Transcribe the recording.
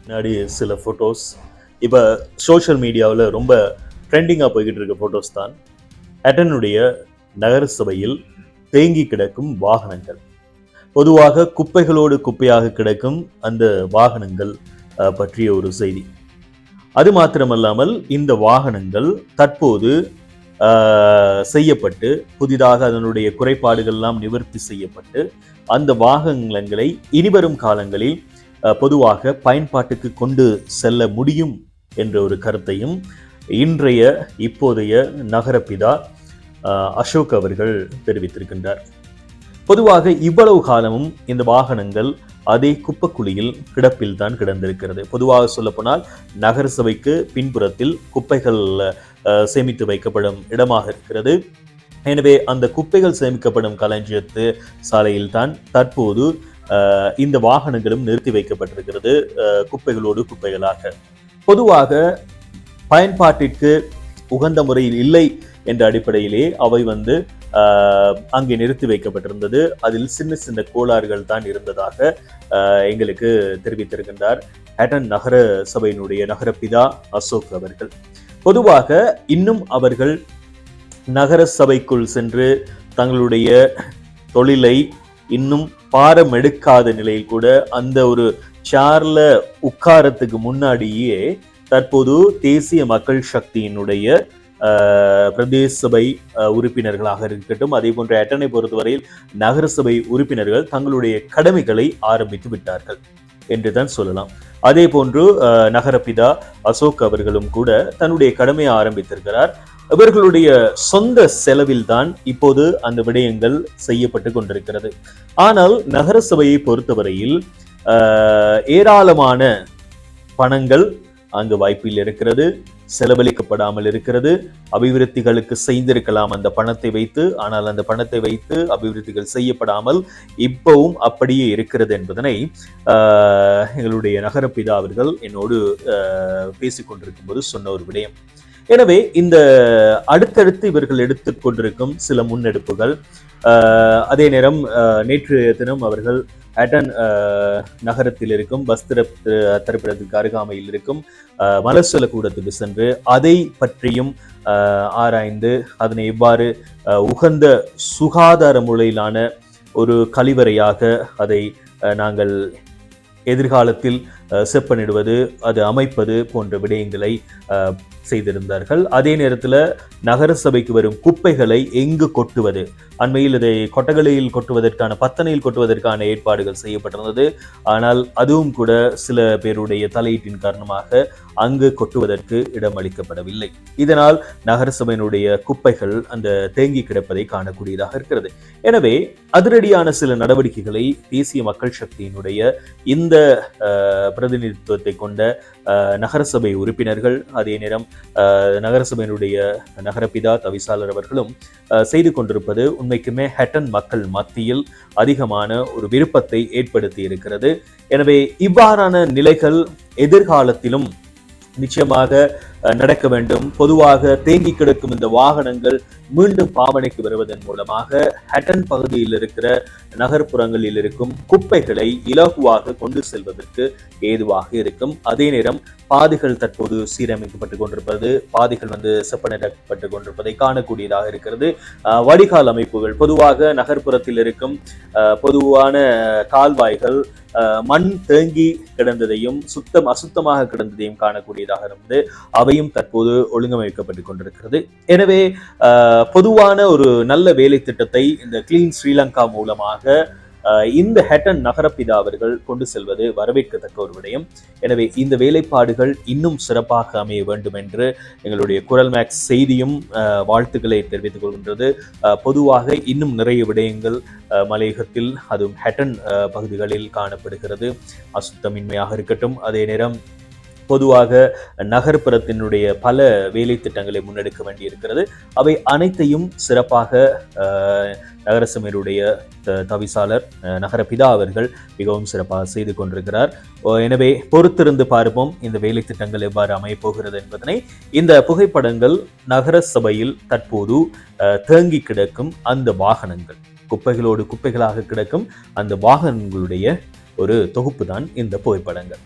முன்னாடி சில ஃபோட்டோஸ் இப்போ சோஷியல் மீடியாவில் ரொம்ப ட்ரெண்டிங்காக போய்கிட்டு இருக்க ஃபோட்டோஸ் தான் ஹட்டனுடைய நகர சபையில் தேங்கி கிடக்கும் வாகனங்கள். பொதுவாக குப்பைகளோடு குப்பையாக கிடக்கும் அந்த வாகனங்கள் பற்றிய ஒரு செய்தி. அது மாத்திரமல்லாமல் இந்த வாகனங்கள் தற்போது செய்யப்பட்டு புதிதாக அதனுடைய குறைபாடுகள்லாம் நிவர்த்தி செய்யப்பட்டு அந்த வாகனங்களை இனிவரும் காலங்களில் பொதுவாக பயன்பாட்டுக்கு கொண்டு செல்ல முடியும் என்ற ஒரு கருத்தையும் இப்போதைய நகரப்பிதா அசோக் அவர்கள் தெரிவித்திருக்கின்றார். பொதுவாக இவ்வளவு காலமும் இந்த வாகனங்கள் அதே குப்பைக்குழியில் கிடப்பில் தான் கிடந்திருக்கிறது. பொதுவாக சொல்லப்போனால் நகர சபைக்கு பின்புறத்தில் குப்பைகள் சேமித்து வைக்கப்படும் இடமாக இருக்கிறது. எனவே அந்த குப்பைகள் சேமிக்கப்படும் களஞ்சியத்து சாலையில் தான் தற்போது இந்த வாகனங்களும் நிறுத்தி வைக்கப்பட்டிருக்கிறது, குப்பைகளோடு குப்பைகளாக. பொதுவாக பயன்பாட்டிற்கு உகந்த முறையில் இல்லை என்ற அடிப்படையிலே அவை அங்கே நிறுத்தி வைக்கப்பட்டிருந்தது. அதில் சின்ன சின்ன கோளாறுகள் தான் இருந்ததாக எங்களுக்கு தெரிவித்திருக்கின்றார் ஹட்டன் நகர சபையினுடைய நகரப்பிதா அசோக் அவர்கள். பொதுவாக இன்னும் அவர்கள் நகர சபைக்குள் சென்று தங்களுடைய தொழிலை இன்னும் பாரம் எடுக்காத நிலையில் கூட அந்த ஒரு சேர்ல உட்காரத்துக்கு முன்னாடியே தற்போது தேசிய மக்கள் சக்தியினுடைய பிரதேச சபை உறுப்பினர்களாக இருக்கட்டும், அதே போன்ற ஹட்டனை பொறுத்தவரையில் நகர சபை உறுப்பினர்கள் தங்களுடைய கடமைகளை ஆரம்பித்து விட்டார்கள் என்றுதான் சொல்லலாம். அதே போன்று நகரப்பிதா அசோக் அவர்களும் கூட தன்னுடைய கடமையை ஆரம்பித்திருக்கிறார். இவர்களுடைய சொந்த செலவில் தான் இப்போது அந்த விடயங்கள் செய்யப்பட்டு கொண்டிருக்கிறது. ஆனால் நகர சபையை பொறுத்தவரையில் ஏராளமான பணங்கள் அங்கு வாய்ப்பில் இருக்கிறது, செலவழிக்கப்படாமல் இருக்கிறது. அபிவிருத்திகளுக்கு செய்திருக்கலாம் அந்த பணத்தை வைத்து, ஆனால் அந்த பணத்தை வைத்து அபிவிருத்திகள் செய்யப்படாமல் இப்பவும் அப்படியே இருக்கிறது என்பதனை எங்களுடைய நகரப்பிதா அவர்கள் என்னோடு பேசிக்கொண்டிருக்கும் போது சொன்ன ஒரு விடயம். எனவே இந்த அடுத்தடுத்து இவர்கள் எடுத்துக்கொண்டிருக்கும் சில முன்னெடுப்புகள், அதே நேரம் நேற்றைய தினம் அவர்கள் ஹட்டன் நகரத்தில் இருக்கும் பஸ் திறப்பிடத்துக்கு அருகாமையில் இருக்கும் மலசல கூடத்துக்கு சென்று அதை பற்றியும் ஆராய்ந்து அதனை எவ்வாறு உகந்த சுகாதார முறையிலான ஒரு கழிவறையாக அதை நாங்கள் எதிர்காலத்தில் செப்பனிடுவது, அது அமைப்பது போன்ற விடயங்களை செய்திருந்தார்கள். அதே நேரத்தில் நகர சபைக்கு வரும் குப்பைகளை எங்கு கொட்டுவது, அண்மையில் இதை கொட்டகலையில் கொட்டுவதற்கான பத்தனையில் கொட்டுவதற்கான ஏற்பாடுகள் செய்யப்பட்டிருந்தது. ஆனால் அதுவும் கூட சில பேருடைய தலையீட்டின் காரணமாக அங்கு கொட்டுவதற்கு இடம் அளிக்கப்படவில்லை. இதனால் நகர சபையினுடைய குப்பைகள் அந்த தேங்கி கிடப்பதை காணக்கூடியதாக இருக்கிறது. எனவே அதிரடியான சில நடவடிக்கைகளை தேசிய மக்கள் சக்தியினுடைய இந்த பிரதிநிதித்துவத்தை கொண்ட நகரசபை உறுப்பினர்கள், அதே நேரம் நகரசபையினுடைய நகரப்பிதா தவிசாளர் அவர்களும் செய்து கொண்டிருப்பது உண்மைக்குமே ஹட்டன் மக்கள் மத்தியில் அதிகமான ஒரு விருப்பத்தை ஏற்படுத்தி இருக்கிறது. எனவே இவ்வாறான நிலைகள் எதிர்காலத்திலும் நிச்சயமாக நடக்க வேண்டும். பொதுவாக தேங்கி கிடக்கும் இந்த வாகனங்கள் மீண்டும் பாவனைக்கு வருவதன் மூலமாக ஹட்டன் பகுதியில் இருக்கிற நகர்ப்புறங்களில் இருக்கும் குப்பைகளை இலகுவாக கொண்டு செல்வதற்கு ஏதுவாக இருக்கும். அதே நேரம் பாதைகள் தற்போது சீரமைக்கப்பட்டு கொண்டிருப்பது, பாதைகள் செப்பனிடப்பட்டு கொண்டிருப்பதை காணக்கூடியதாக இருக்கிறது. வடிகால் அமைப்புகள், பொதுவாக நகர்ப்புறத்தில் இருக்கும் பொதுவான கால்வாய்கள் மண் தேங்கி கிடந்ததையும் அசுத்தமாக கிடந்ததையும் காணக்கூடியதாக இருந்து அவையும் தற்போது ஒழுங்கமைக்கப்பட்டு கொண்டிருக்கிறது. எனவே பொதுவான ஒரு நல்ல வேலை திட்டத்தை இந்த கிளீன் ஸ்ரீலங்கா மூலமாக இந்த ஹட்டன் நகரப்பிதா அவர்கள் கொண்டு செல்வது வரவேற்கத்தக்க ஒரு விடயம். எனவே இந்த வேலைப்பாடுகள் இன்னும் சிறப்பாக அமைய வேண்டும் என்று எங்களுடைய குரல் மேக்ஸ் செய்தியும் வாழ்த்துக்களை தெரிவித்துக் கொள்கின்றது. பொதுவாக இன்னும் நிறைய விடயங்கள் மலையகத்தில், அதுவும் ஹட்டன் பகுதிகளில் காணப்படுகிறது. அசுத்தமின்மையாக இருக்கட்டும், அதே நேரம் பொதுவாக நகர்ப்புறத்தினுடைய பல வேலை திட்டங்களை முன்னெடுக்க வேண்டியிருக்கிறது. அவை அனைத்தையும் சிறப்பாக நகரசபையினுடைய தவிசாளர் நகரப்பிதா அவர்கள் மிகவும் சிறப்பாக செய்து கொண்டிருக்கிறார். எனவே பொறுத்திருந்து பார்ப்போம் இந்த வேலை திட்டங்கள் எவ்வாறு அமைய போகிறது என்பதனை. இந்த புகைப்படங்கள் நகர சபையில் தற்போது தேங்கி கிடக்கும் அந்த வாகனங்கள், குப்பைகளோடு குப்பைகளாக கிடக்கும் அந்த வாகனங்களுடைய ஒரு தொகுப்பு தான் இந்த புகைப்படங்கள்.